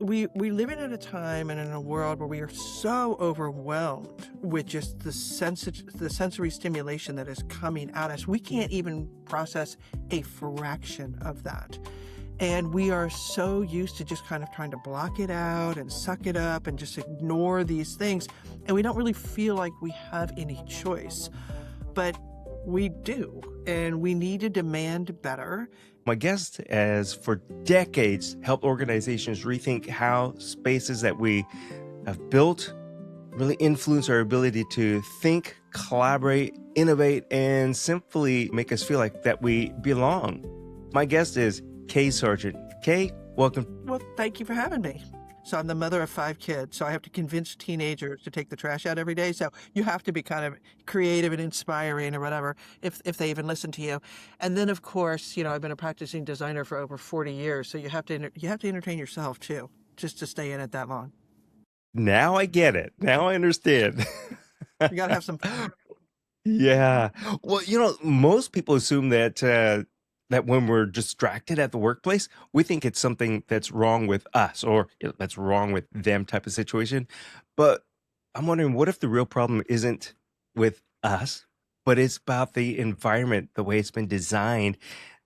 We live in at a time and in a world where we are so overwhelmed with just the sensory stimulation that is coming at us. We can't even process a fraction of that. And we are so used to just kind of trying to block it out and suck it up and just ignore these things. And we don't really feel like we have any choice. But we do, and we need to demand better. My guest has for decades helped organizations rethink how spaces that we have built really influence our ability to think, collaborate, innovate, and simply make us feel like that we belong. My guest is Kay Sargent. Kay, welcome. Well, thank you for having me. So I'm the mother of 5 kids, so I have to convince teenagers to take the trash out every day. So you have to be kind of creative and inspiring or whatever, if they even listen to you. And then, of course, I've been a practicing designer for over 40 years, so you have to entertain yourself too, just to stay in it that long. Now I get it. Now I understand. You got to have some fun. Yeah. Well, most people assume that when we're distracted at the workplace, we think it's something that's wrong with us or that's wrong with them type of situation. But I'm wondering, what if the real problem isn't with us, but it's about the environment, the way it's been designed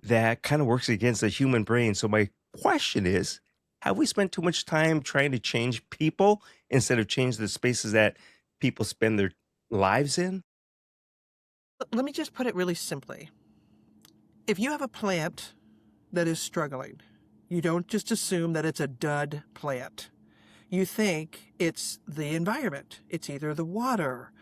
that kind of works against the human brain. So my question is, have we spent too much time trying to change people instead of change the spaces that people spend their lives in? Let me just put it really simply. If you have a plant that is struggling, you don't just assume that it's a dud plant. You think it's the environment. It's either the water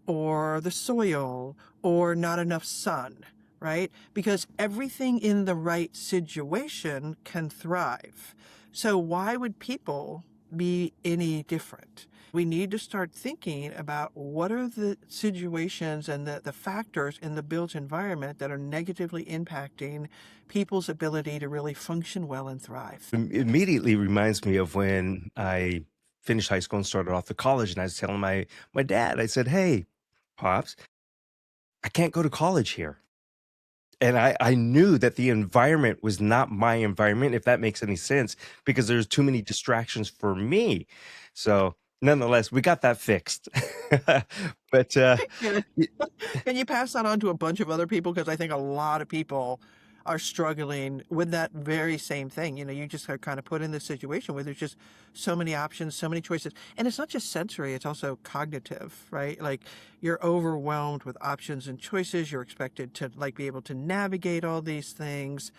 or the soil or not enough sun, right? Because everything in the right situation can thrive. So why would people be any different? We need to start thinking about what are the situations and the factors in the built environment that are negatively impacting people's ability to really function well and thrive. Immediately reminds me of when I finished high school and started off to college, and I was telling my dad, I said, "Hey, pops, I can't go to college here." And I knew that the environment was not my environment, if that makes any sense, because there's too many distractions for me. So nonetheless, we got that fixed. But And y- and you pass that on to a bunch of other people? Because I think a lot of people are struggling with that very same thing. You just are kind of put in this situation where there's just so many options, so many choices. And it's not just sensory, it's also cognitive, right? Like you're overwhelmed with options and choices. You're expected to like be able to navigate all these things.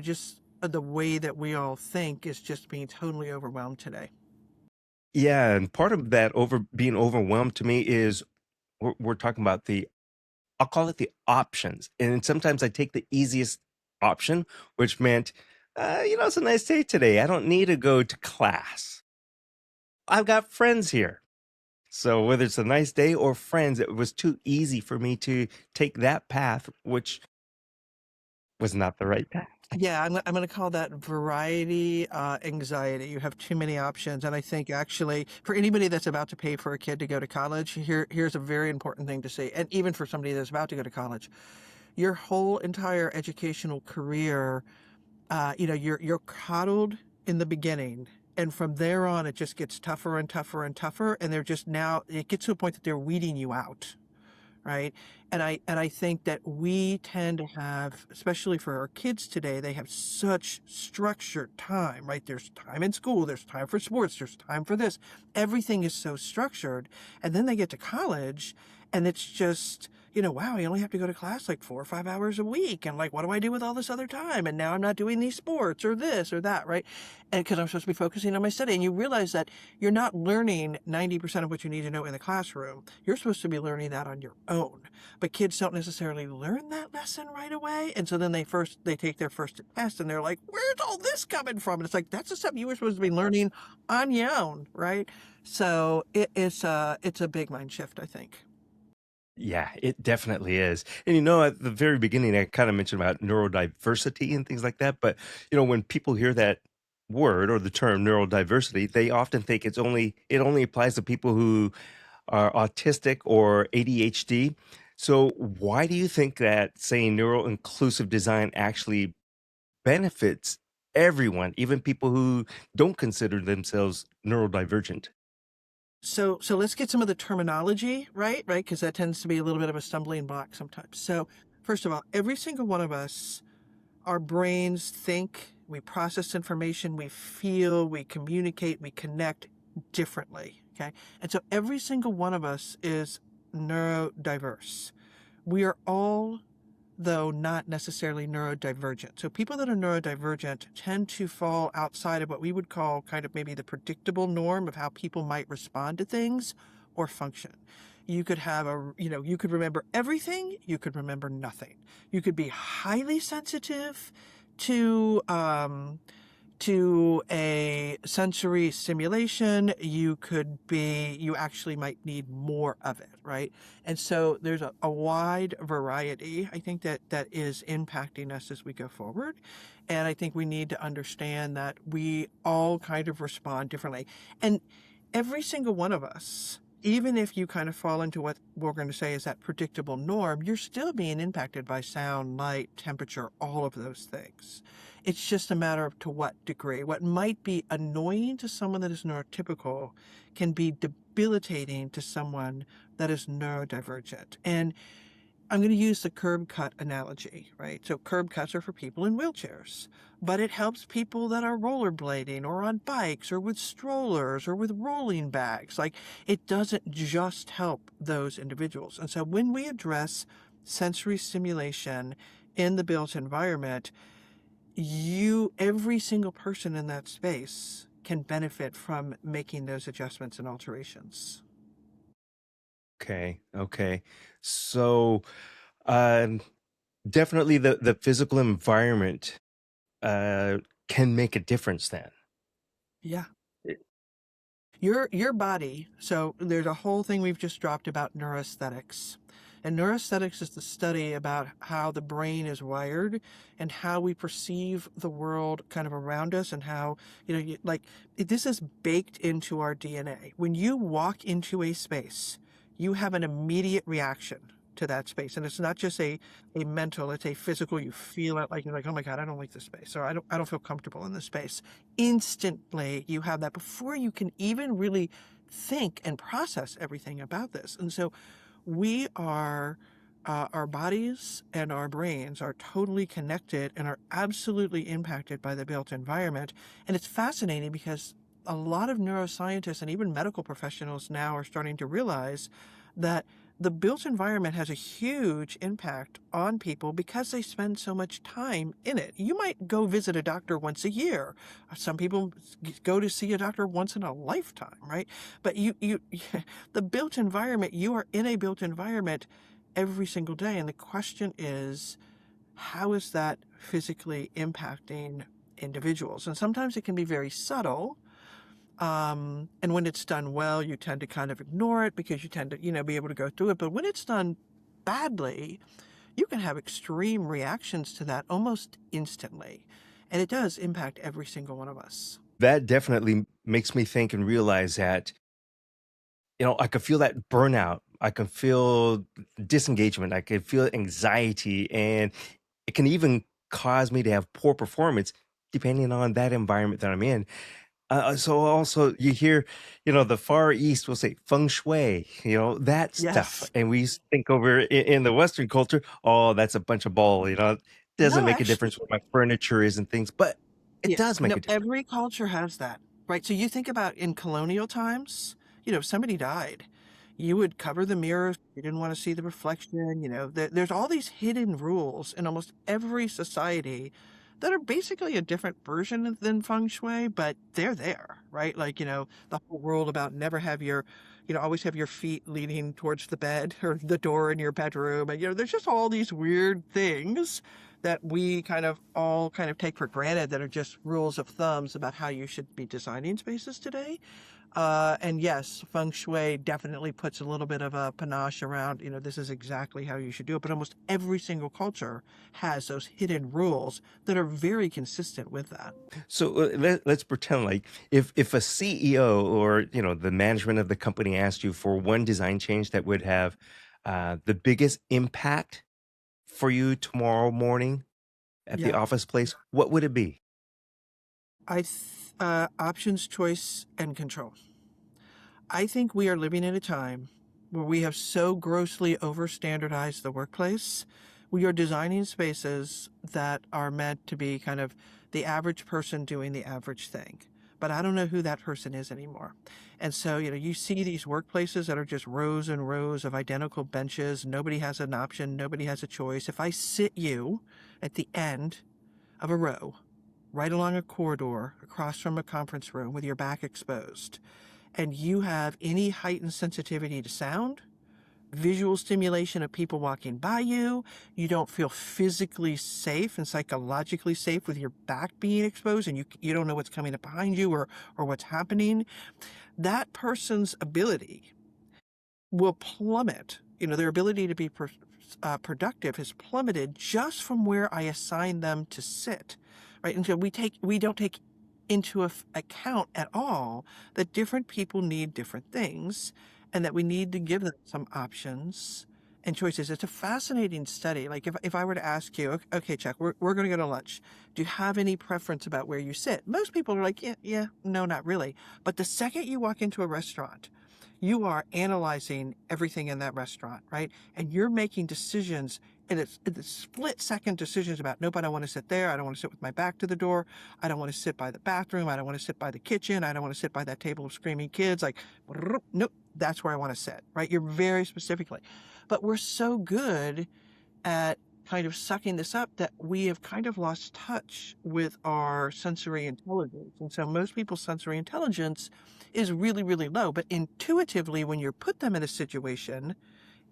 Just the way that we all think is just being totally overwhelmed today. yeah, and part of that over being overwhelmed to me is we're talking about I'll call it the options. And sometimes I take the easiest option, which meant, it's a nice day today. I don't need to go to class. I've got friends here. So whether it's a nice day or friends, it was too easy for me to take that path, which was not the right path. Yeah, I'm going to call that variety anxiety. You have too many options. And I think actually for anybody that's about to pay for a kid to go to college, here's a very important thing to say. And even for somebody that's about to go to college, your whole entire educational career, you're coddled in the beginning. And from there on, it just gets tougher and tougher and tougher. And it gets to a point that they're weeding you out, right? And I think that we tend to have, especially for our kids today, they have such structured time, right? There's time in school, there's time for sports, there's time for this. Everything is so structured. And then they get to college and it's just, wow, I only have to go to class like 4 or 5 hours a week. And like, what do I do with all this other time? And now I'm not doing these sports or this or that, right? And because I'm supposed to be focusing on my study. And you realize that you're not learning 90% of what you need to know in the classroom. You're supposed to be learning that on your own. But kids don't necessarily learn that lesson right away. And so then they take their first test and they're like, where's all this coming from? And it's like, that's the stuff you were supposed to be learning on your own, right? So it's a big mind shift, I think. Yeah, it definitely is. And at the very beginning, I kind of mentioned about neurodiversity and things like that. But, when people hear that word or the term neurodiversity, they often think it only applies to people who are autistic or ADHD. So why do you think that saying neuro inclusive design actually benefits everyone, even people who don't consider themselves neurodivergent? So let's get some of the terminology right, right? Because that tends to be a little bit of a stumbling block sometimes. So first of all, every single one of us, our brains think, we process information, we feel, we communicate, we connect differently. Okay. And so every single one of us is neurodiverse. We are all, though not necessarily neurodivergent. So people that are neurodivergent tend to fall outside of what we would call kind of maybe the predictable norm of how people might respond to things or function. You could have you could remember everything, you could remember nothing. You could be highly sensitive to a sensory stimulation. You actually might need more of it, right? And so there's a wide variety, I think, that is impacting us as we go forward. And I think we need to understand that we all kind of respond differently. And every single one of us, even if you kind of fall into what we're going to say is that predictable norm, you're still being impacted by sound, light, temperature, all of those things. It's just a matter of to what degree. What might be annoying to someone that is neurotypical can be debilitating to someone that is neurodivergent. And I'm going to use the curb cut analogy, right? So curb cuts are for people in wheelchairs, but it helps people that are rollerblading or on bikes or with strollers or with rolling bags. Like, it doesn't just help those individuals. And so when we address sensory stimulation in the built environment, every single person in that space can benefit from making those adjustments and alterations. Okay, okay. So, um, definitely the physical environment uh, can make a difference then. Yeah. Eh, Your body, so there's a whole thing we've just dropped about neuroaesthetics. And neuroaesthetics is the study about how the brain is wired and how we perceive the world kind of around us, and how, this is baked into our DNA. When you walk into a space, you have an immediate reaction to that space. And it's not just a mental, it's a physical. You feel it, like you're like, oh my God, I don't like this space, or I don't feel comfortable in this space. Instantly you have that before you can even really think and process everything about this. And so we are our bodies and our brains are totally connected and are absolutely impacted by the built environment. And it's fascinating because a lot of neuroscientists and even medical professionals now are starting to realize that the built environment has a huge impact on people because they spend so much time in it. You might go visit a doctor once a year. Some people go to see a doctor once in a lifetime, right? But the built environment, you are in a built environment every single day. And the question is, how is that physically impacting individuals? And sometimes it can be very subtle. And when it's done well, you tend to kind of ignore it because you tend to, be able to go through it. But when it's done badly, you can have extreme reactions to that almost instantly. And it does impact every single one of us. That definitely makes me think and realize that, I could feel that burnout. I can feel disengagement. I can feel anxiety, and it can even cause me to have poor performance depending on that environment that I'm in. So also you hear, the Far East will say feng shui, that stuff, Yes. and we think over in the Western culture, oh, that's a bunch of bull. It doesn't No, make a actually, difference what my furniture is and things, but it yeah. does make No, a difference. every culture has that, right? So you think about in colonial times, if somebody died, you would cover the mirrors. You didn't want to see the reflection. There's all these hidden rules in almost every society that are basically a different version than feng shui, but they're there, right? Like, the whole rule about never have always have your feet leaning towards the bed or the door in your bedroom. And, there's just all these weird things that we all take for granted that are just rules of thumbs about how you should be designing spaces today. And yes, feng shui definitely puts a little bit of a panache around, this is exactly how you should do it. But almost every single culture has those hidden rules that are very consistent with that. So let's pretend like if a CEO or the management of the company asked you for one design change that would have the biggest impact for you tomorrow morning at the Yeah. office place, what would it be? Options, choice, and control. I think we are living in a time where we have so grossly over-standardized the workplace. We are designing spaces that are meant to be kind of the average person doing the average thing. But I don't know who that person is anymore. And so, you see these workplaces that are just rows and rows of identical benches. Nobody has an option. Nobody has a choice. If I sit you at the end of a row, right along a corridor, across from a conference room with your back exposed, and you have any heightened sensitivity to sound, visual stimulation of people walking by you, you don't feel physically safe and psychologically safe with your back being exposed, and you don't know what's coming up behind you or what's happening, that person's ability will plummet. Their ability to be productive has plummeted just from where I assign them to sit, right? And so we don't take into account at all that different people need different things, and that we need to give them some options and choices. It's a fascinating study. Like if I were to ask you, okay, Chuck, we're going to go to lunch. Do you have any preference about where you sit? Most people are like, yeah, no, not really. But the second you walk into a restaurant, you are analyzing everything in that restaurant, right? And you're making decisions, and it's split-second decisions about, nope, I don't want to sit there. I don't want to sit with my back to the door. I don't want to sit by the bathroom. I don't want to sit by the kitchen. I don't want to sit by that table of screaming kids. Like, nope, that's where I want to sit, right? You're very specifically. But we're so good at kind of sucking this up that we have kind of lost touch with our sensory intelligence. And so most people's sensory intelligence is really, really low. But intuitively, when you put them in a situation,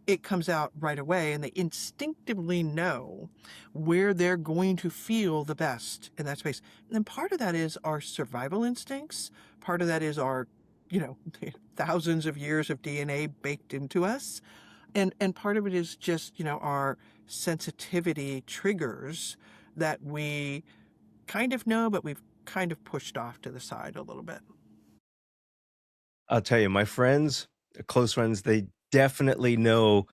it comes out right away, and they instinctively know where they're going to feel the best in that space. And part of that is our survival instincts. Part of that is our, you know, thousands of years of DNA baked into us. And part of it is just, our sensitivity triggers that we kind of know, but we've kind of pushed off to the side a little bit. I'll tell you, my friends, close friends, they definitely know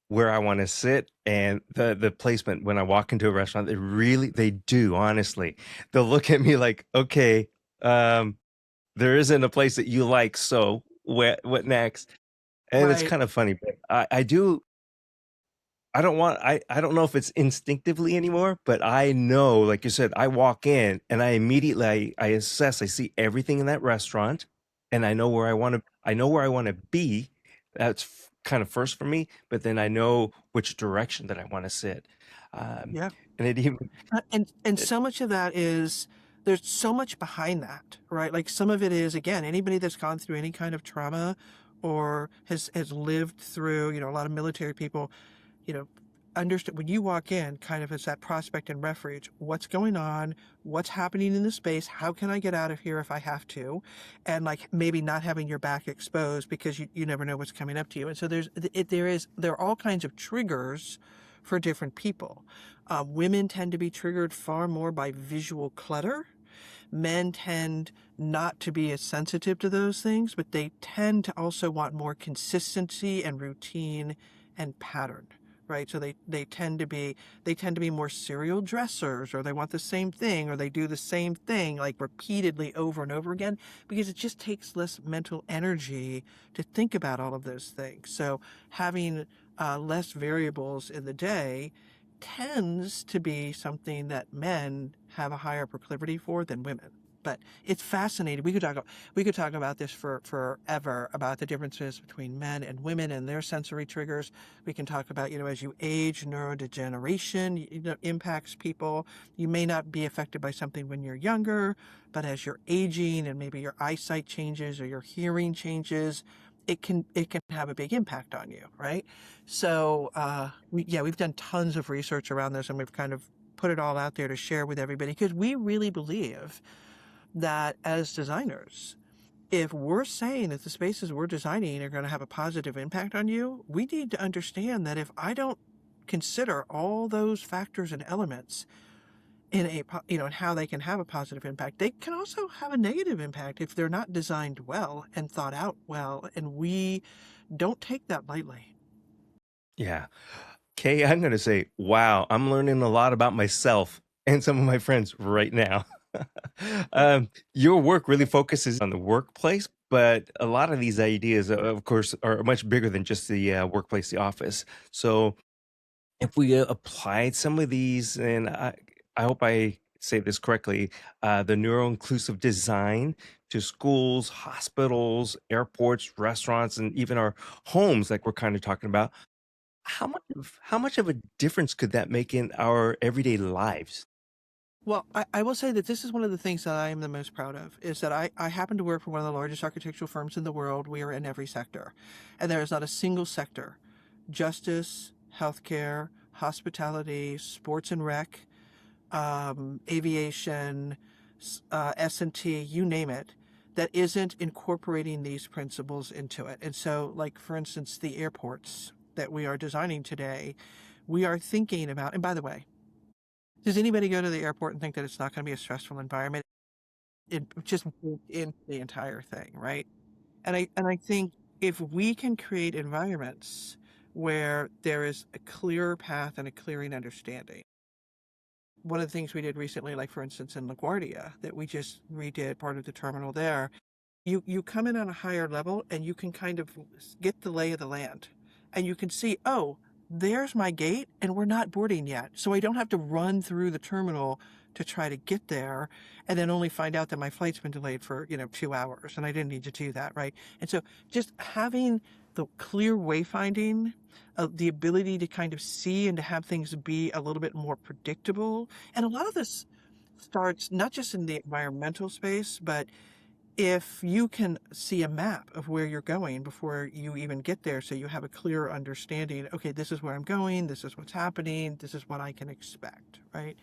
where I wanna sit and the placement when I walk into a restaurant. They do, honestly. They'll look at me like, "Okay, um, there isn't a place that you like, so what next?" And it's Right. kind of funny, but I don't know if it's instinctively anymore, but I know, like you said, I walk in and I immediately I assess, I see everything in that restaurant, and I know where I wanna be. That's kind of first for me, but then I know which direction that I wanna sit. Um, Yeah. and it even And it so much of that is, there's so much behind that, right? Like some of it is, again, anybody that's gone through any kind of trauma or has lived through, a lot of military people, you know, understand when you walk in, kind of as that prospect and refuge, what's going on, what's happening in the space, how can I get out of here if I have to, and like maybe not having your back exposed because you never know what's coming up to you. And so there are all kinds of triggers for different people. Women tend to be triggered far more by visual clutter. Men tend not to be as sensitive to those things, but they tend to also want more consistency and routine and pattern, right? So they tend to be more serial dressers, or they want the same thing, or they do the same thing like repeatedly over and over again, because it just takes less mental energy to think about all of those things. So having less variables in the day tends to be something that men have a higher proclivity for than women. But it's fascinating. We could talk about this for forever, about the differences between men and women and their sensory triggers. We can talk about, as you age, neurodegeneration, impacts people. You may not be affected by something when you're younger, but as you're aging and maybe your eyesight changes or your hearing changes, it can have a big impact on you, right? So we've done tons of research around this, and we've kind of put it all out there to share with everybody, because we really believe that as designers, if we're saying that the spaces we're designing are going to have a positive impact on you, we need to understand that if I don't consider all those factors and elements and how they can have a positive impact, they can also have a negative impact if they're not designed well and thought out well, and we don't take that lightly. yeah. Kay, I'm gonna say, wow, I'm learning a lot about myself and some of my friends right now. Your work really focuses on the workplace, but a lot of these ideas, of course, are much bigger than just the workplace, the office. So, if we applied some of these, and I hope I say this correctly, the neuro-inclusive design to schools, hospitals, airports, restaurants, and even our homes, like we're kind of talking about, how much of a difference could that make in our everyday lives? Well, I will say that this is one of the things that I am the most proud of is that I happen to work for one of the largest architectural firms in the world. We are in every sector, and there is not a single sector, justice, healthcare, hospitality, sports and rec, aviation, S&T, you name it, that isn't incorporating these principles into it. And so, like, for instance, the airports that we are designing today, we are thinking about, and by the way, does anybody go to the airport and think that it's not going to be a stressful environment? It just built into the entire thing, right? And I think if we can create environments where there is a clearer path and a clearing understanding. One of the things we did recently, like for instance in LaGuardia, that we just redid part of the terminal there, you come in on a higher level and you can kind of get the lay of the land, and you can see, oh, there's my gate and we're not boarding yet, so I don't have to run through the terminal to try to get there and then only find out that my flight's been delayed for 2 hours and I didn't need to do that, right? And so just having the clear wayfinding, the ability to kind of see and to have things be a little bit more predictable, and a lot of this starts not just in the environmental space, but if you can see a map of where you're going before you even get there, so you have a clear understanding, okay, this is where I'm going, this is what's happening, this is what I can expect, right?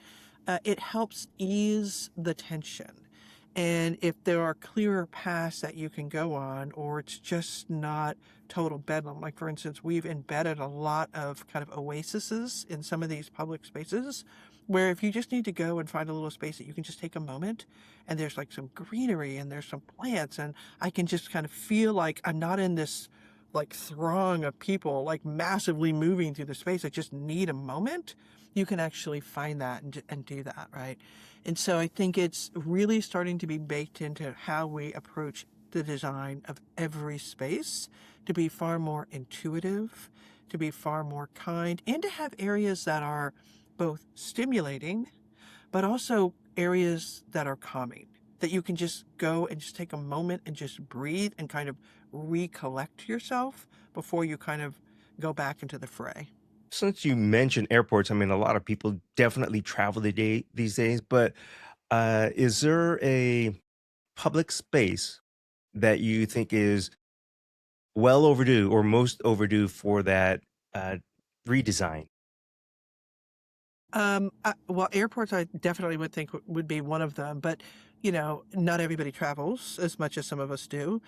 It helps ease the tension. And if there are clearer paths that you can go on, or it's just not total bedlam, like for instance, we've embedded a lot of kind of oases in some of these public spaces where if you just need to go and find a little space that you can just take a moment, and there's like some greenery and there's some plants, and I can just kind of feel like I'm not in this like throng of people like massively moving through the space. I just need a moment. You can actually find that and do that, right? And so I think it's really starting to be baked into how we approach the design of every space to be far more intuitive, to be far more kind, and to have areas that are both stimulating, but also areas that are calming, that you can just go and just take a moment and just breathe and kind of recollect yourself before you kind of go back into the fray. Since you mentioned airports, I mean, a lot of people definitely travel these days, but is there a public space that you think is well overdue or most overdue for that uh, redesign? Well, airports, I definitely would think would be one of them, but not everybody travels as much as some of us do.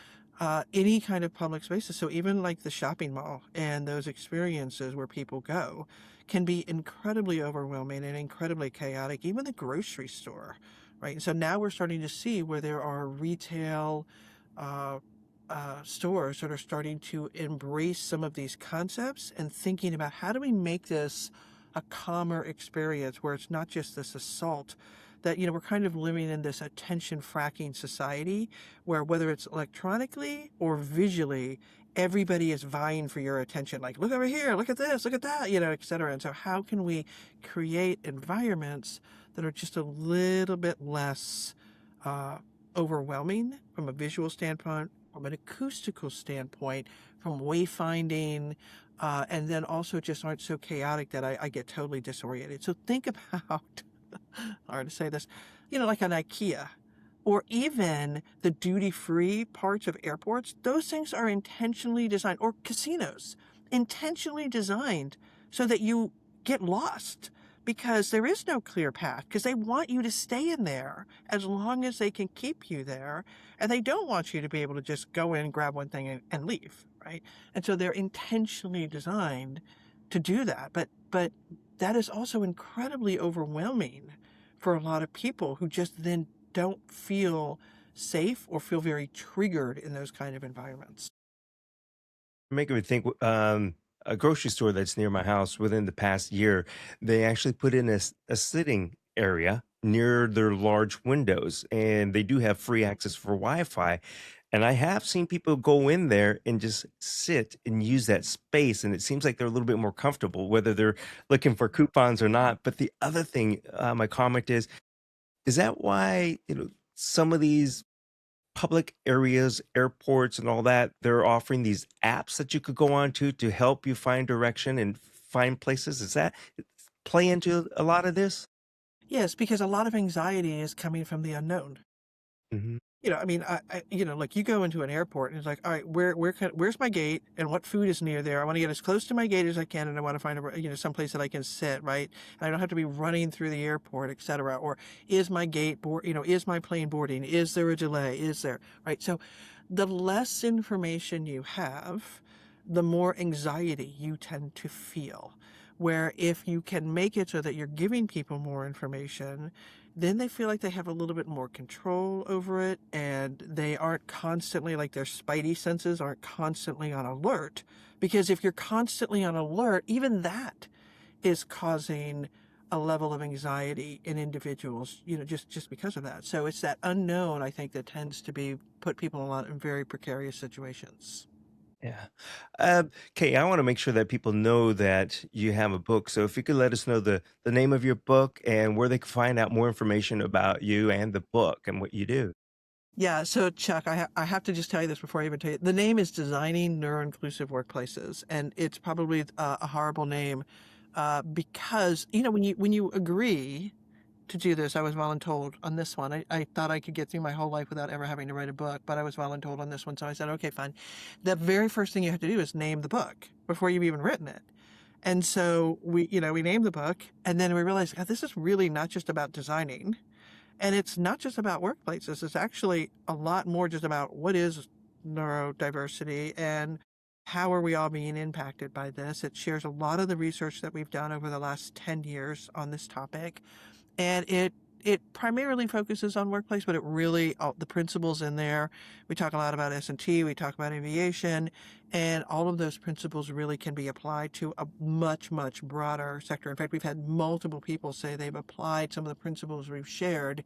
Any kind of public spaces, so even like the shopping mall and those experiences where people go, can be incredibly overwhelming and incredibly chaotic. Even the grocery store, right? And so now we're starting to see where there are retail uh, stores that are starting to embrace some of these concepts and thinking about how do we make this a calmer experience where it's not just this assault, that we're kind of living in this attention fracking society where whether it's electronically or visually, everybody is vying for your attention, like look over here, look at this, look at that, et cetera. And so how can we create environments that are just a little bit less uh, overwhelming from a visual standpoint, from an acoustical standpoint, from wayfinding, and then also just aren't so chaotic that I get totally disoriented. So think about, hard to say this, like an IKEA or even the duty-free parts of airports. Those things are intentionally designed, or casinos, intentionally designed so that you get lost because there is no clear path, because they want you to stay in there as long as they can keep you there, and they don't want you to be able to just go in, grab one thing and leave, right? And so they're intentionally designed to do that, but that is also incredibly overwhelming for a lot of people who just then don't feel safe or feel very triggered in those kind of environments. Making me think, a grocery store that's near my house within the past year, they actually put in a sitting area near their large windows, and they do have free access for Wi-Fi. And I have seen people go in there and just sit and use that space, and it seems like they're a little bit more comfortable, whether they're looking for coupons or not. But the other thing, my comment is that why, some of these public areas, airports, and all that, they're offering these apps that you could go on to help you find direction and find places? Is that play into a lot of this? Yes, because a lot of anxiety is coming from the unknown. Mhm. I mean, like you go into an airport and it's like, all right, where's my gate and what food is near there? I want to get as close to my gate as I can, and I want to find some place that I can sit, right? And I don't have to be running through the airport, etc. Or is my gate board? Is my plane boarding? Is there a delay? Is there, right? So, the less information you have, the more anxiety you tend to feel. Where if you can make it so that you're giving people more information, then they feel like they have a little bit more control over it, and they aren't constantly, like, their spidey senses aren't constantly on alert. Because if you're constantly on alert, even that is causing a level of anxiety in individuals, just because of that. So it's that unknown, I think, that tends to be put people in a lot in very precarious situations. Yeah. Kay, I want to make sure that people know that you have a book. So if you could let us know the name of your book and where they can find out more information about you and the book and what you do. Yeah, so Chuck, I have to just tell you this before I even tell you. The name is Designing Neuroinclusive Workplaces, and it's probably a horrible name because when you agree to do this, I was voluntold on this one. I thought I could get through my whole life without ever having to write a book, but I was voluntold on this one, so I said, okay, fine. The very first thing you have to do is name the book before you've even written it. And so we named the book, and then we realized, God, this is really not just about designing. And it's not just about workplaces. It's actually a lot more just about what is neurodiversity and how are we all being impacted by this. It shares a lot of the research that we've done over the last 10 years on this topic. And it primarily focuses on workplace, but it really the principles in there. We talk a lot about S&T, we talk about aviation, and all of those principles really can be applied to a much broader sector. In fact, we've had multiple people say they've applied some of the principles we've shared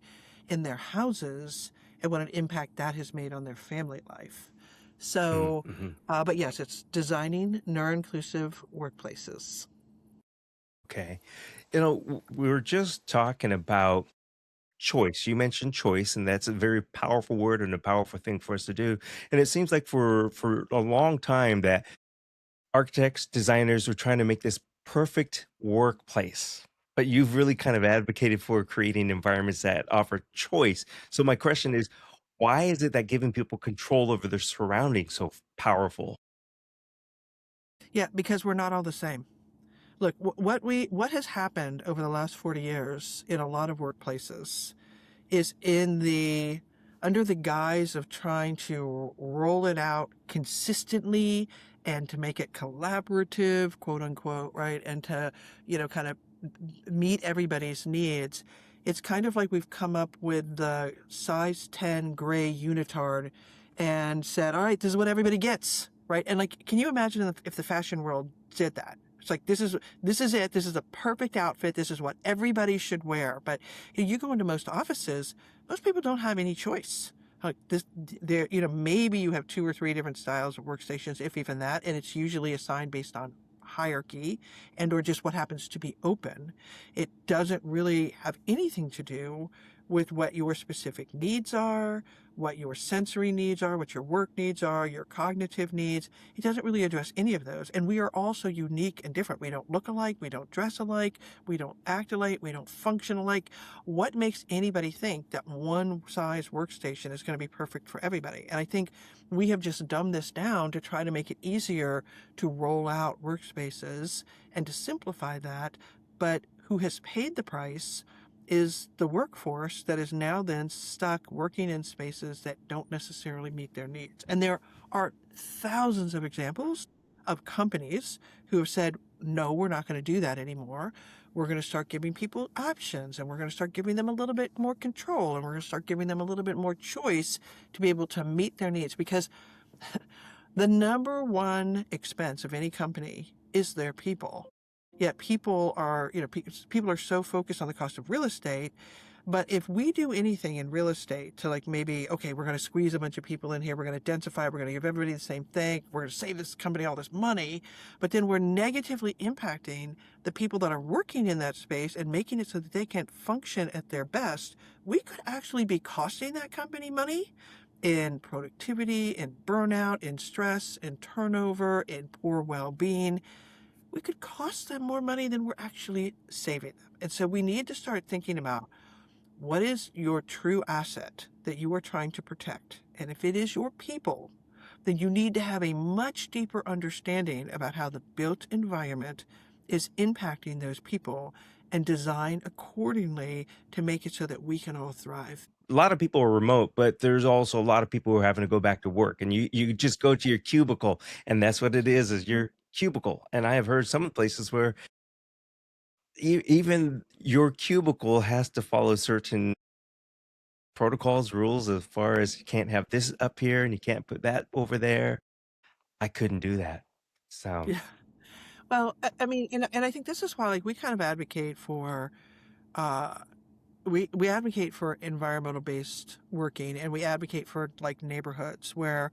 in their houses and what an impact that has made on their family life. So, Mm-hmm. but yes, it's designing neuroinclusive workplaces. Okay. We were just talking about choice. You mentioned choice, and that's a very powerful word and a powerful thing for us to do. And it seems like for a long time that architects, designers were trying to make this perfect workplace. But you've really kind of advocated for creating environments that offer choice. So my question is, why is it that giving people control over their surroundings so powerful? Yeah, because we're not all the same. Look, what has happened over the last 40 years in a lot of workplaces is under the guise of trying to roll it out consistently and to make it collaborative, quote unquote, right? And to, kind of meet everybody's needs. It's kind of like we've come up with the size 10 gray unitard and said, all right, this is what everybody gets, right? And like, can you imagine if the fashion world did that? It's like, this is it. This is the perfect outfit. This is what everybody should wear. But you go into most offices, most people don't have any choice. Like this, there, maybe you have two or three different styles of workstations, if even that, and it's usually assigned based on hierarchy and or just what happens to be open. It doesn't really have anything to do with what your specific needs are, what your sensory needs are, what your work needs are, your cognitive needs. It doesn't really address any of those. And we are also unique and different. We don't look alike. We don't dress alike. We don't act alike. We don't function alike. What makes anybody think that one size workstation is going to be perfect for everybody? And I think we have just dumbed this down to try to make it easier to roll out workspaces and to simplify that. But who has paid the price is the workforce that is now then stuck working in spaces that don't necessarily meet their needs. And there are thousands of examples of companies who have said, no, we're not going to do that anymore. We're going to start giving people options, and we're going to start giving them a little bit more control, and we're going to start giving them a little bit more choice to be able to meet their needs. Because the number one expense of any company is their people. Yet people are, people are so focused on the cost of real estate But if we do anything in real estate to like maybe, okay, we're going to squeeze a bunch of people in here, we're going to densify, we're going to give everybody the same thing, we're going to save this company all this money, but then we're negatively impacting the people that are working in that space and making it so that they can't function at their best, we could actually be costing that company money in productivity, in burnout, in stress, in turnover, in poor well-being. We could cost them more money than we're actually saving them. And so we need to start thinking about what is your true asset that you are trying to protect? And if it is your people, then you need to have a much deeper understanding about how the built environment is impacting those people and design accordingly to make it so that we can all thrive. A lot of people are remote, but there's also a lot of people who are having to go back to work, and you just go to your cubicle, and that's what it is your cubicle. And I have heard some places where even your cubicle has to follow certain protocols, rules, as far as you can't have this up here and you can't put that over there. I couldn't do that. So Yeah. Well, I mean, and I think this is why, like, we kind of advocate for, uh, we advocate for environmental based working, and we advocate for like neighborhoods where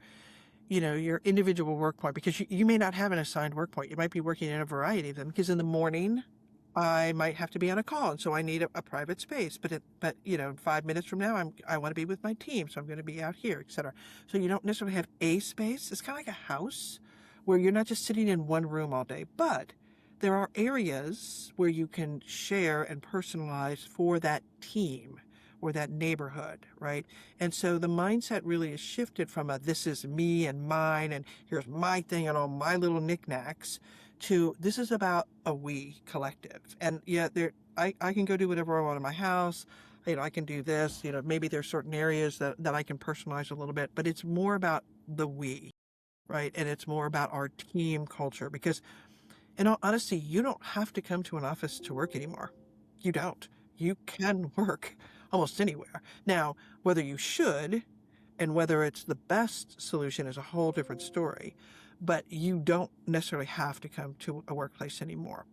your individual work point, because you may not have an assigned work point. You might be working in a variety of them, because in the morning I might have to be on a call, and so I need a private space. But 5 minutes from now, I want to be with my team, so I'm going to be out here, etc. So you don't necessarily have a space. It's kind of like a house where you're not just sitting in one room all day, but there are areas where you can share and personalize for that team or that neighborhood, right? And so the mindset really is shifted from a this is me and mine and here's my thing and all my little knickknacks to this is about a we collective. And yeah, I can go do whatever I want in my house. I can do this, maybe there's certain areas that I can personalize a little bit, but it's more about the we, right? And it's more about our team culture because in all honesty, you don't have to come to an office to work anymore. You don't. You can work almost anywhere. Now, whether you should and whether it's the best solution is a whole different story. But you don't necessarily have to come to a workplace anymore.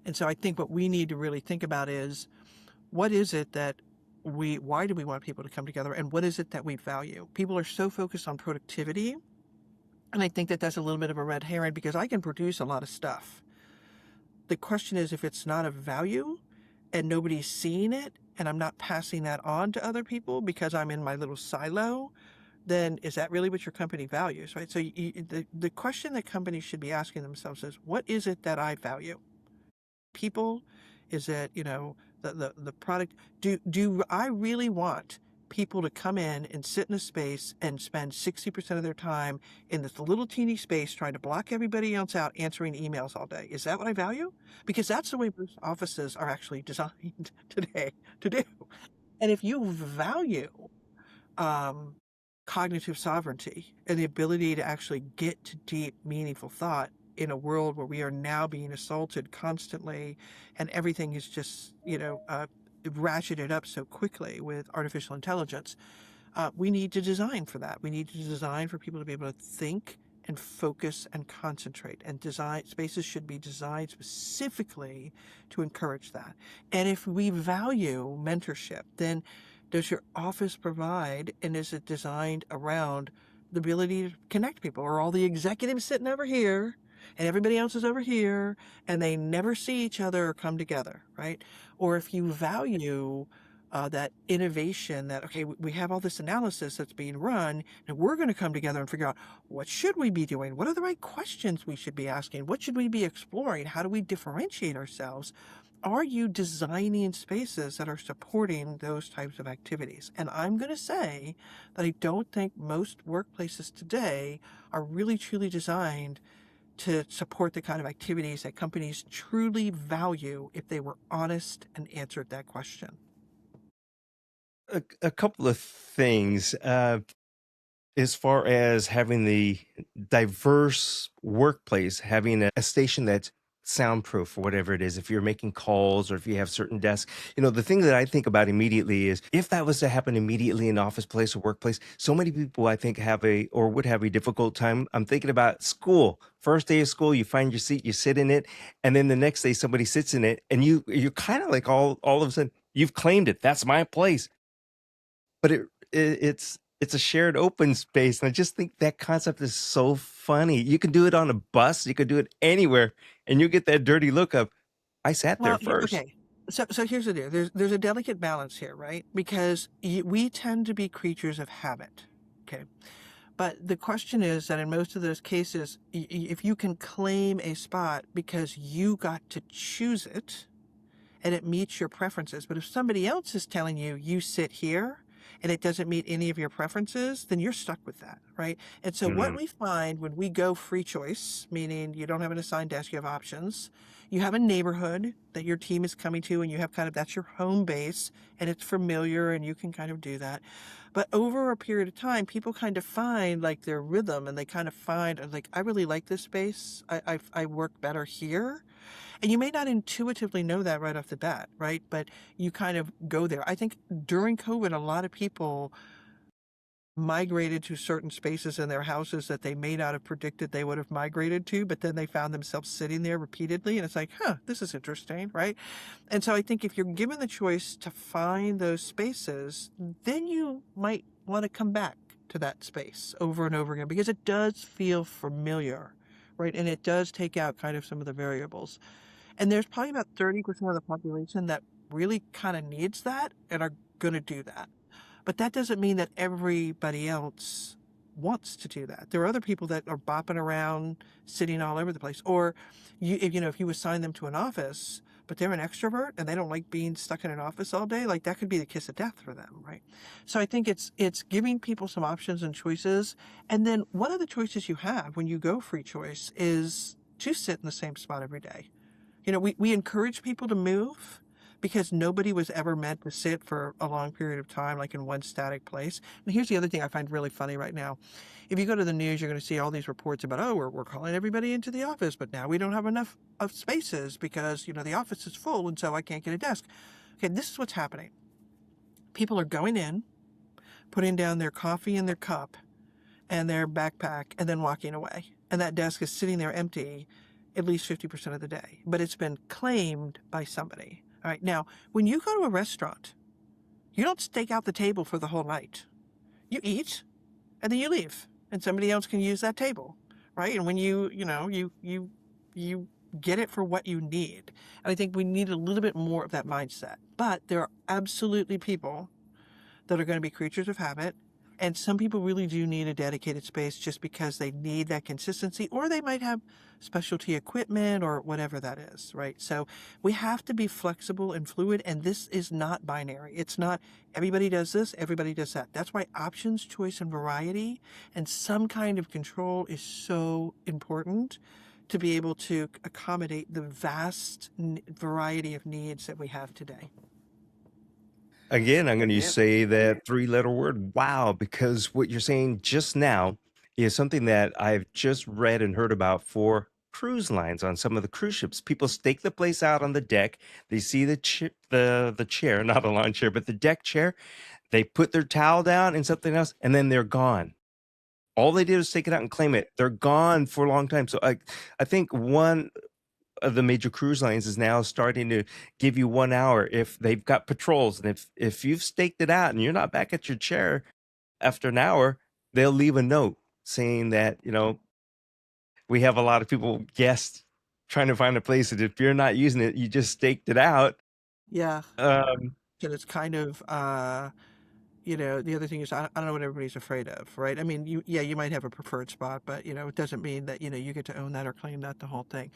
And so I think what we need to really think about is what is it that why do we want people to come together and what is it that we value? People are so focused on productivity. And I think that that's a little bit of a red herring because I can produce a lot of stuff. The question is if it's not of value and nobody's seeing it and I'm not passing that on to other people because I'm in my little silo, then is that really what your company values, right? So the question that companies should be asking themselves is, what is it that I value? People? Is it, the product? Do I really want people to come in and sit in a space and spend 60% of their time in this little teeny space trying to block everybody else out answering emails all day? Is that what I value? Because that's the way most offices are actually designed today to do. And if you value um, cognitive sovereignty and the ability to actually get to deep, meaningful thought in a world where we are now being assaulted constantly and everything is just, ratcheted up so quickly with artificial intelligence, we need to design for that. We need to design for people to be able to think and focus and concentrate. And design spaces should be designed specifically to encourage that. And if we value mentorship, then does your office provide and is it designed around the ability to connect people? Or all the executives sitting over here and everybody else is over here and they never see each other or come together, right? Or if you value that innovation that, okay, we have all this analysis that's being run and we're going to come together and figure out what should we be doing? What are the right questions we should be asking? What should we be exploring? How do we differentiate ourselves? Are you designing spaces that are supporting those types of activities? And I'm going to say that I don't think most workplaces today are really truly designed to support the kind of activities that companies truly value if they were honest and answered that question. a couple of things. As far as having the diverse workplace, having a station that's soundproof or whatever it is, if you're making calls or if you have certain desks, the thing that I think about immediately is if that was to happen immediately in office place or workplace, so many people I think would have a difficult time. I'm thinking about school. First day of school, you find your seat, you sit in it, and then the next day somebody sits in it, and you're kind of like all of a sudden, You've claimed it. That's my place. But it's a shared open space, and I just think that concept is so funny. You can do it on a bus, you could do it anywhere, and you get that dirty look of, "I sat there Well, first." okay. So here's the deal. There's a delicate balance here, right? Because we tend to be creatures of habit. Okay. But the question is that in most of those cases, if you can claim a spot because you got to choose it, and it meets your preferences. But if somebody else is telling you, you sit here, and it doesn't meet any of your preferences, then you're stuck with that, right? And so what Mhm. we find when we go free choice, meaning you don't have an assigned desk, you have options, you have a neighborhood that your team is coming to, and you have kind of, that's your home base, and it's familiar, and you can kind of do that. But over a period of time, people kind of find like their rhythm, and they kind of find like, I really like this space. I work better here. And you may not intuitively know that right off the bat, right? But you kind of go there. I think during COVID, a lot of people migrated to certain spaces in their houses that they may not have predicted they would have migrated to, but then they found themselves sitting there repeatedly. And it's like, huh, this is interesting, right? And so I think if you're given the choice to find those spaces, then you might want to come back to that space over and over again because it does feel familiar, right? And it does take out kind of some of the variables. And there's probably about 30% of the population that really kind of needs that and are going to do that. But that doesn't mean that everybody else wants to do that. There are other people that are bopping around, sitting all over the place. Or if you assign them to an office, but they're an extrovert and they don't like being stuck in an office all day, like that could be the kiss of death for them, right? So I think it's giving people some options and choices. And then one of the choices you have when you go free choice is to sit in the same spot every day. We encourage people to move because nobody was ever meant to sit for a long period of time, like in one static place. And here's the other thing I find really funny right now. If you go to the news, you're going to see all these reports about, oh, we're calling everybody into the office, but now we don't have enough of spaces because, the office is full and so I can't get a desk. Okay, this is what's happening. People are going in, putting down their coffee in their cup and their backpack, and then walking away. And that desk is sitting there empty at least 50% of the day, but it's been claimed by somebody. All right. Now, when you go to a restaurant, you don't stake out the table for the whole night. You eat and then you leave and somebody else can use that table. Right. And when you get it for what you need. And I think we need a little bit more of that mindset. But there are absolutely people that are going to be creatures of habit. And some people really do need a dedicated space just because they need that consistency, or they might have specialty equipment or whatever that is, right? So we have to be flexible and fluid, and this is not binary. It's not everybody does this, everybody does that. That's why options, choice, and variety and some kind of control is so important to be able to accommodate the vast variety of needs that we have today. Again, I'm gonna say that three-letter word, wow, because what you're saying just now is something that I've just read and heard about for cruise lines on some of the cruise ships. People stake the place out on the deck. They see the chair, not a lawn chair, but the deck chair. They put their towel down and something else, and then they're gone. All they did was take it out and claim it. They're gone for a long time. So I think one of the major cruise lines is now starting to give you 1 hour if they've got patrols, and if you've staked it out and you're not back at your chair after an hour, they'll leave a note saying that we have a lot of people guests trying to find a place, and if you're not using it, you just staked it out. Yeah. um And it's kind of the other thing is I don't know what everybody's afraid of, right? I mean, you might have a preferred spot, but it doesn't mean that you get to own that or claim that the whole thing.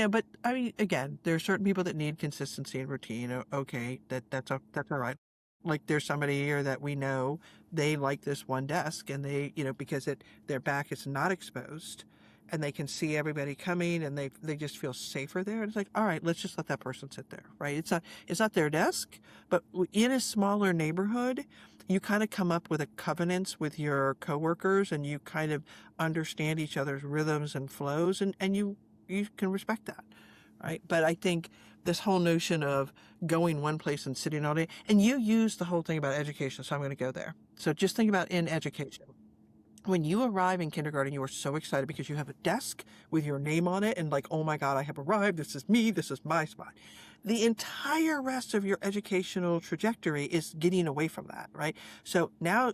But I mean, again, there are certain people that need consistency and routine. Okay, that's all right. Like there's somebody here that we know they like this one desk, and they because their back is not exposed, and they can see everybody coming, and they just feel safer there. And it's like, all right, let's just let that person sit there, right? It's not their desk, but in a smaller neighborhood, you kind of come up with a covenants with your coworkers, and you kind of understand each other's rhythms and flows, and you can respect that, right? But I think this whole notion of going one place and sitting all day, and you use the whole thing about education, so I'm going to go there. So just think about in education. When you arrive in kindergarten, you are so excited because you have a desk with your name on it and like, oh my God, I have arrived. This is me. This is my spot. the entire rest of your educational trajectory is getting away from that, right? So now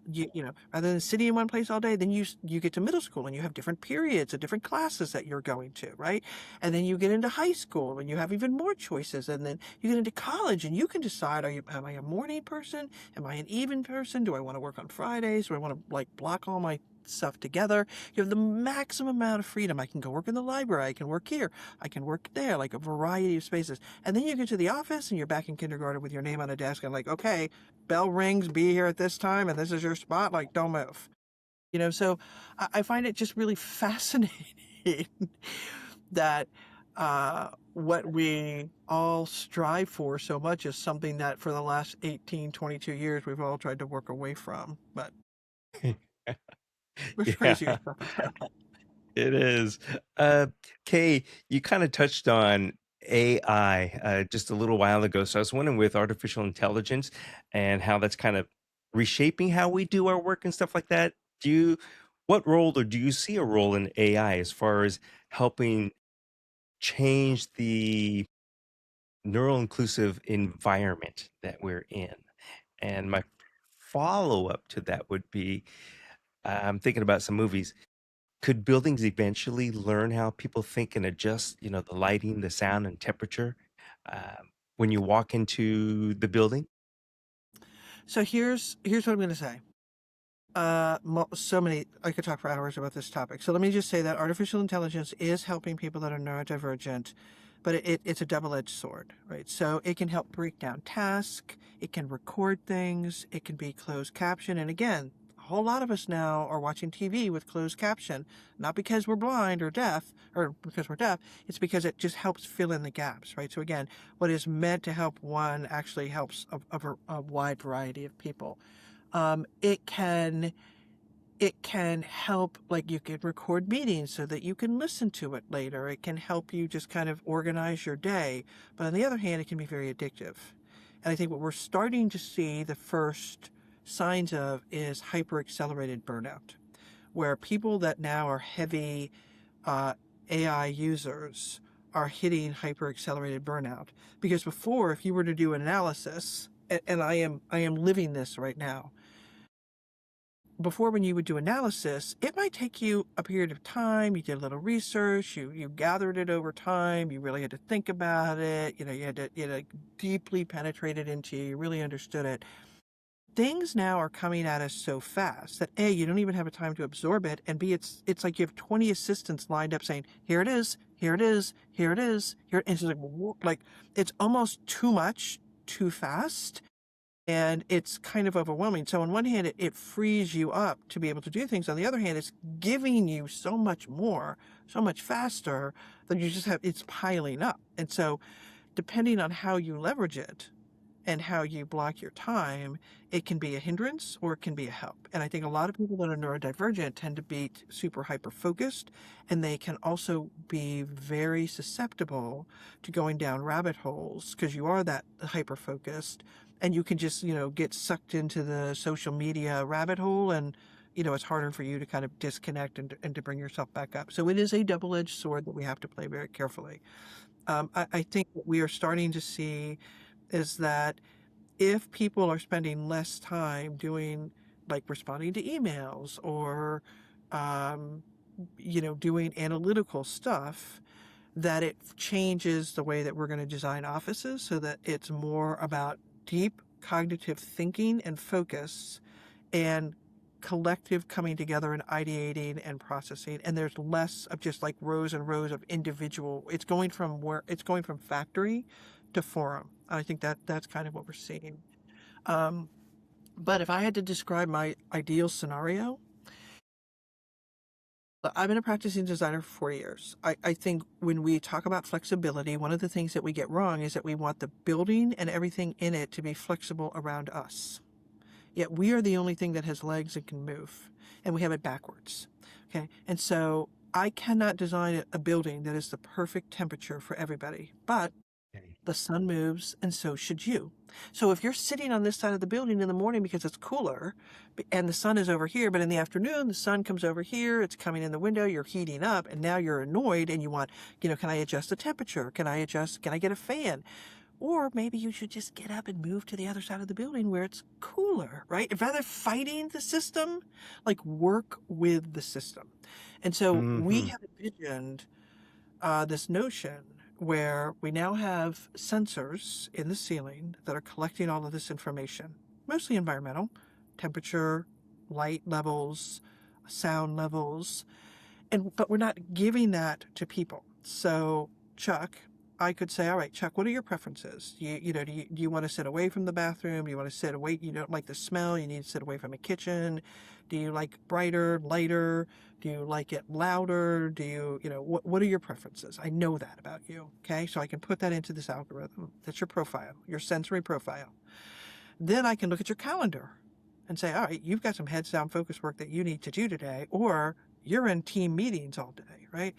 rather than sitting in one place all day, then you get to middle school and you have different periods and different classes that you're going to, right? And then you get into high school and you have even more choices, and then you get into college and you can decide, am I a morning person? Am I an even person? Do I want to work on Fridays? Do I want to like block all my stuff together? You have the maximum amount of freedom. I can go work in the library. I can work here. I can work there, like a variety of spaces. And then you get to the office and you're back in kindergarten with your name on a desk and like, okay, bell rings, be here at this time, and this is your spot. Like, don't move. So I find it just really fascinating that what we all strive for so much is something that for the last 18, 22 years, we've all tried to work away from. But there's crazier Yeah. stuff out there. It is. Uh, Kay, you kind of touched on AI just a little while ago. So I was wondering with artificial intelligence and how that's kind of reshaping how we do our work and stuff like that. What role or do you see a role in AI as far as helping change the neuroinclusive environment that we're in? And my follow-up to that would be, I'm thinking about some movies. Could buildings eventually learn how people think and adjust, the lighting, the sound, and temperature when you walk into the building? So here's what I'm going to say. So many, I could talk for hours about this topic. So let me just say that artificial intelligence is helping people that are neurodivergent, but it's a double-edged sword, right? So it can help break down tasks, it can record things, it can be closed caption. And again, a whole lot of us now are watching TV with closed caption, not because we're blind or deaf, or because we're deaf, it's because it just helps fill in the gaps, right? So again, what is meant to help one actually helps a wide variety of people. It can help, like you can record meetings so that you can listen to it later. It can help you just kind of organize your day. But on the other hand, it can be very addictive. And I think what we're starting to see the first signs of is hyper accelerated burnout, where people that now are heavy AI users are hitting hyper accelerated burnout. Because before, if you were to do an analysis, and I am living this right now, before, when you would do analysis, it might take you a period of time. You did a little research, you gathered it over time, you really had to think about it, you had to deeply penetrate it into you really understood it. Things now are coming at us so fast that A, you don't even have a time to absorb it, and B, it's like you have 20 assistants lined up saying, here it is, here it is, here it is, here, and it's just like it's almost too much, too fast. And it's kind of overwhelming. So on one hand, it frees you up to be able to do things. On the other hand, it's giving you so much more, so much faster that it's piling up. And so depending on how you leverage it and how you block your time, it can be a hindrance or it can be a help. And I think a lot of people that are neurodivergent tend to be super hyper focused, and they can also be very susceptible to going down rabbit holes because you are that hyper focused, and you can just, get sucked into the social media rabbit hole, and it's harder for you to kind of disconnect and to bring yourself back up. So it is a double-edged sword that we have to play very carefully. I think what we are starting to see is that if people are spending less time doing, like, responding to emails or um, doing analytical stuff, that it changes the way that we're going to design offices so that it's more about deep cognitive thinking and focus and collective coming together and ideating and processing, and there's less of just like rows and rows of individual. It's going from factory to forum. I think that's kind of what we're seeing. um, but if I had to describe my ideal scenario, I've been a practicing designer for 4 years. I think when we talk about flexibility, one of the things that we get wrong is that we want the building and everything in it to be flexible around us. Yet we are the only thing that has legs and can move, and we have it backwards. Okay, and so I cannot design a building that is the perfect temperature for everybody, but Okay. the sun moves, and so should you. So if you're sitting on this side of the building in the morning because it's cooler, and the sun is over here, but in the afternoon the sun comes over here, it's coming in the window, you're heating up, and now you're annoyed, and you want, can I adjust the temperature? Can I get a fan? Or maybe you should just get up and move to the other side of the building where it's cooler, right? Rather than fighting the system, like work with the system. And so we Hmm. have envisioned this notion where we now have sensors in the ceiling that are collecting all of this information, mostly environmental, temperature, light levels, sound levels, but we're not giving that to people. So Chuck, I could say, all right, Chuck, what are your preferences? Do you want to sit away from the bathroom? Do you want to sit away? You don't like the smell. You need to sit away from a kitchen. Do you like brighter, lighter? Do you like it louder? What are your preferences? I know that about you. Okay. So I can put that into this algorithm. That's your profile, your sensory profile. Then I can look at your calendar and say, all right, you've got some heads down focus work that you need to do today, or you're in team meetings all day, right?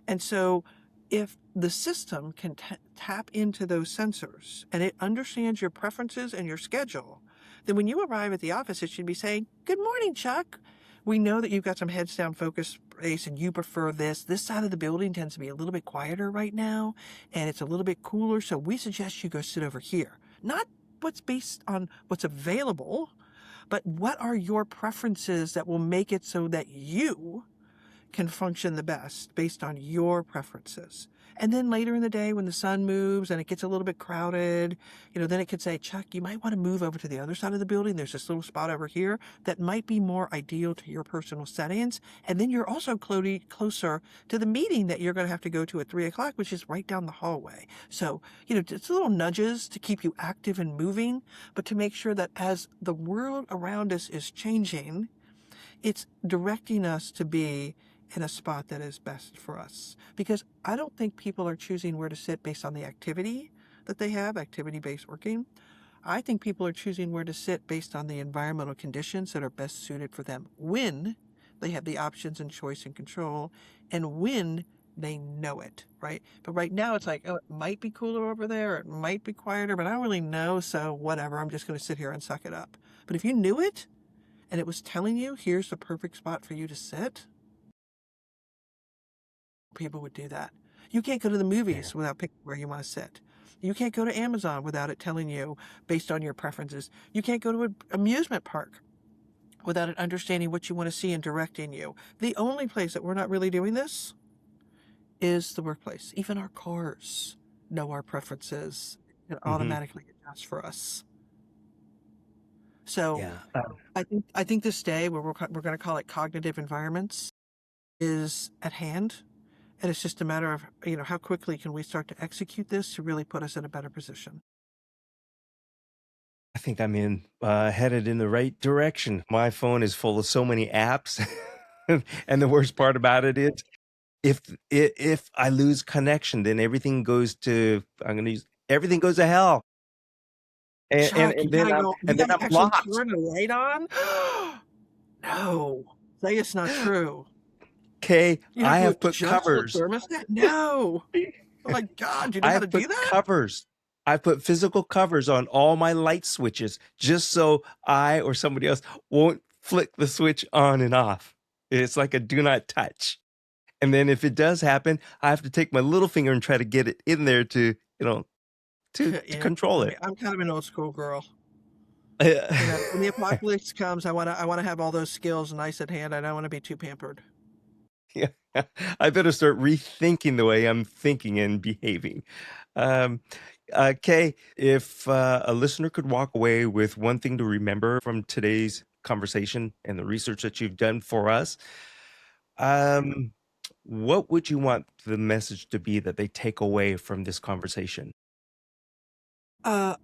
And so if the system can tap into those sensors and it understands your preferences and your schedule, then when you arrive at the office, it should be saying, good morning, Chuck. We know that you've got some heads down focus space and you prefer this. This side of the building tends to be a little bit quieter right now and it's a little bit cooler. So we suggest you go sit over here. Not what's based on what's available, but what are your preferences that will make it so that you can function the best based on your preferences. And then later in the day when the sun moves and it gets a little bit crowded, then it could say, Chuck, you might want to move over to the other side of the building. There's this little spot over here that might be more ideal to your personal settings. And then you're also closer to the meeting that you're going to have to go to at 3 o'clock, which is right down the hallway. So, it's little nudges to keep you active and moving, but to make sure that as the world around us is changing, it's directing us to be in a spot that is best for us. Because I don't think people are choosing where to sit based on the activity that they have, activity-based working. I think people are choosing where to sit based on the environmental conditions that are best suited for them when they have the options and choice and control, and when they know it, right? But right now it's like, oh, it might be cooler over there, it might be quieter, but I don't really know, so whatever, I'm just going to sit here and suck it up. But if you knew it, and it was telling you, here's the perfect spot for you to sit, people would do that. You can't go to the Yeah. movies without picking where you want to sit. You can't go to Amazon without it telling you based on your preferences. You can't go to an amusement park without it understanding what you want to see and directing you. The only place that we're not really doing this is the workplace. Even our cars know our preferences and Hmm. automatically adjust for us. So Yeah. I think this day, where we're going to call it cognitive environments, is at hand. And it's just a matter of, how quickly can we start to execute this to really put us in a better position. I think I'm headed in the right direction. My phone is full of so many apps, and the worst part about it is, if I lose connection, then everything goes to hell, and and, Chuck, and then I'm you and then gotta I'm actually lost. turn the light on? No. Say it's not true. Okay, You have I to have put adjust the covers. thermostat? No. Oh my God, you know I how to have put do that? covers. I put physical covers on all my light switches just so I or somebody else won't flick the switch on and off. It's like a do not touch. And then if it does happen, I have to take my little finger and try to get it in there to, to Yeah, control it. I'm kind of an old school girl. Yeah. When the apocalypse comes, I wanna have all those skills nice at hand. I don't want to be too pampered. Yeah. I better start rethinking the way I'm thinking and behaving. Um, Kay, if a listener could walk away with one thing to remember from today's conversation and the research that you've done for us, um, what would you want the message to be that they take away from this conversation? Uh,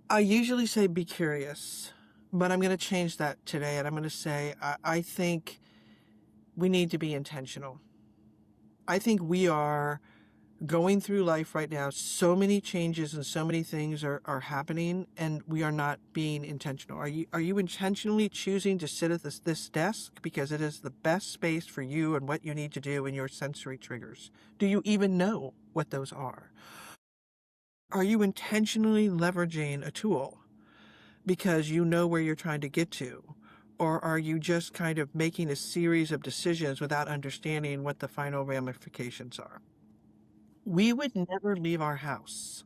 I usually say be curious, but I'm going to change that today, and I'm going to say I think we need to be intentional. I think we are going through life right now. So many changes and so many things are happening, and we are not being intentional. Are you intentionally choosing to sit at this desk because it is the best space for you and what you need to do and your sensory triggers? Do you even know what those are? Are you intentionally leveraging a tool because you know where you're trying to get to? Or are you just kind of making a series of decisions without understanding what the final ramifications are? We would never leave our house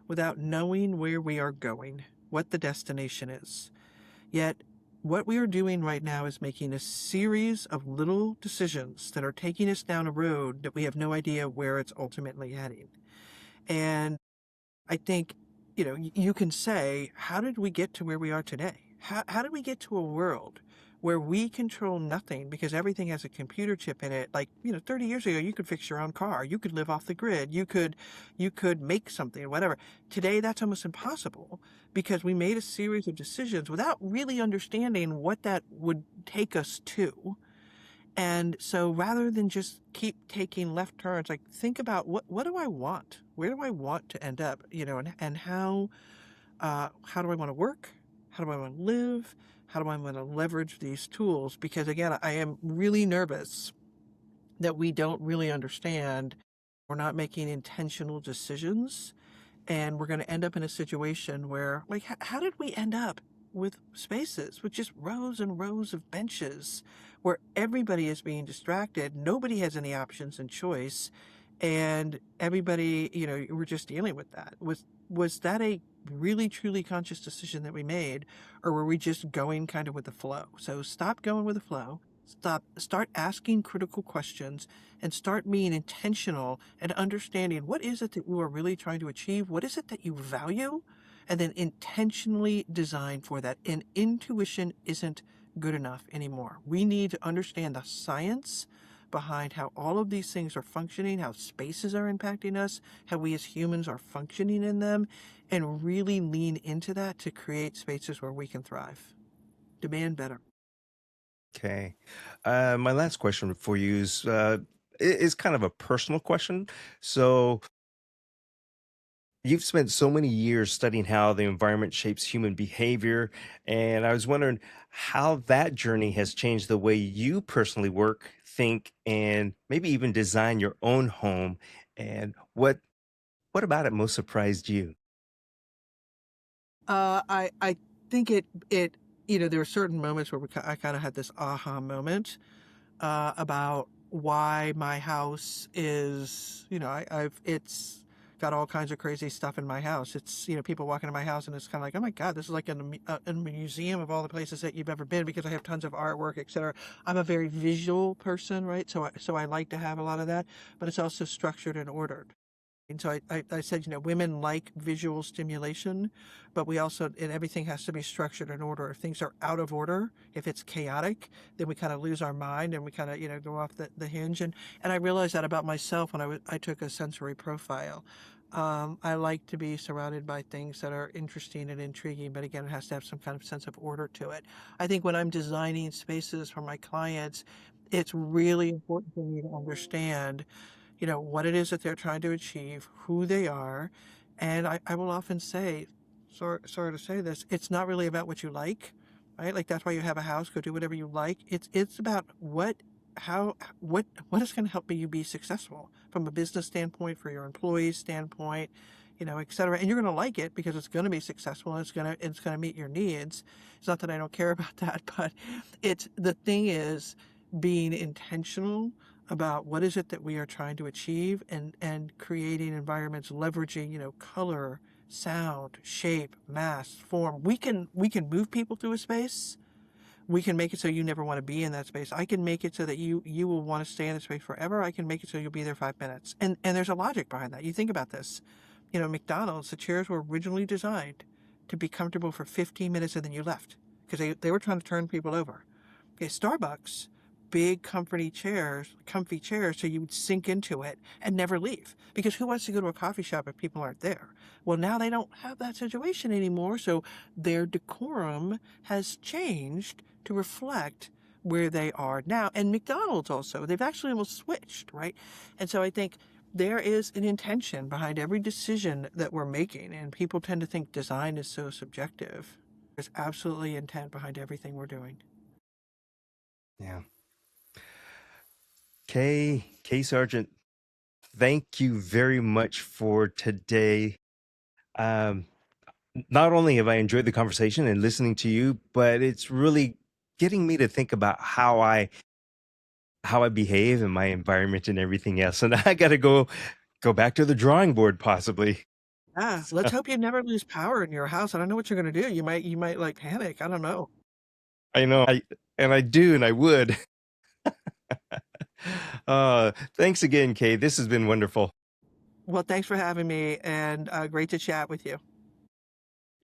without knowing where we are going, what the destination is. Yet, what we are doing right now is making a series of little decisions that are taking us down a road that we have no idea where it's ultimately heading. And I think, you can say, how did we get to where we are today? How did we get to a world where we control nothing because everything has a computer chip in it? Like, 30 years ago, you could fix your own car. You could live off the grid. You could make something, whatever. Today, that's almost impossible because we made a series of decisions without really understanding what that would take us to. And so rather than just keep taking left turns, like think about what do I want? Where do I want to end up? And how do I want to work? How do I want to live? How do I want to leverage these tools? Because again, I am really nervous that we don't really understand. We're not making intentional decisions and we're going to end up in a situation where, like, how did we end up with spaces with just rows and rows of benches where everybody is being distracted, nobody has any options and choice, and everybody, we're just dealing with that? Was that a really truly conscious decision that we made, or were we just going kind of with the flow? So stop going with the flow. Start asking critical questions and start being intentional and understanding what is it that you are really trying to achieve? What is it that you value? And then intentionally design for that. And intuition isn't good enough anymore. We need to understand the science behind how all of these things are functioning, how spaces are impacting us, how we as humans are functioning in them, and really lean into that to create spaces where we can thrive. Demand better. Okay. My last question for you is kind of a personal question. So, you've spent so many years studying how the environment shapes human behavior, and I was wondering how that journey has changed the way you personally work, think, and maybe even design your own home. And what about it most surprised you? I think there were certain moments where I kind of had this aha moment about why my house is, it's got all kinds of crazy stuff in my house. It's, people walking in my house and it's kind of like, oh my God, this is like a museum of all the places that you've ever been because I have tons of artwork, etc. I'm a very visual person, right? So I like to have a lot of that, but it's also structured and ordered. And so I said, women like visual stimulation, but we also, and everything has to be structured in order. If things are out of order, if it's chaotic, then we kind of lose our mind and we kind of, go off the hinge. And I realized that about myself when I took a sensory profile. I like to be surrounded by things that are interesting and intriguing, but again, it has to have some kind of sense of order to it. I think when I'm designing spaces for my clients, it's really important for me to understand what it is that they're trying to achieve, who they are. And I will often say, sorry to say this, it's not really about what you like, right? Like that's why you have a house, go do whatever you like. It's about what is going to help you be successful from a business standpoint, for your employees standpoint, et cetera. And you're going to like it because it's going to be successful and it's going to meet your needs. It's not that I don't care about that, but the thing is being intentional about what is it that we are trying to achieve, and creating environments leveraging, color, sound, shape, mass, form. We can move people through a space. We can make it so you never want to be in that space. I can make it so that you will want to stay in the space forever. I can make it so you'll be there 5 minutes. And there's a logic behind that. You think about this. McDonald's, the chairs were originally designed to be comfortable for 15 minutes and then you left because they were trying to turn people over. Okay, Starbucks, big comfy chairs, so you would sink into it and never leave. Because who wants to go to a coffee shop if people aren't there? Well, now they don't have that situation anymore, so their decorum has changed to reflect where they are now. And McDonald's also, they've actually almost switched, right? And so I think there is an intention behind every decision that we're making, and people tend to think design is so subjective. There's absolutely intent behind everything we're doing. Yeah. Kay Sargent, thank you very much for today. Um, Not only have I enjoyed the conversation and listening to you, but it's really getting me to think about how I behave in my environment and everything else. And I got to go back to the drawing board possibly. Yeah, let's So, hope you never lose power in your house. I don't know what you're gonna do. You might, like, panic. I don't know. I know, I do, and I would. Thanks again, Kay. This has been wonderful. Well, thanks for having me, and, great to chat with you.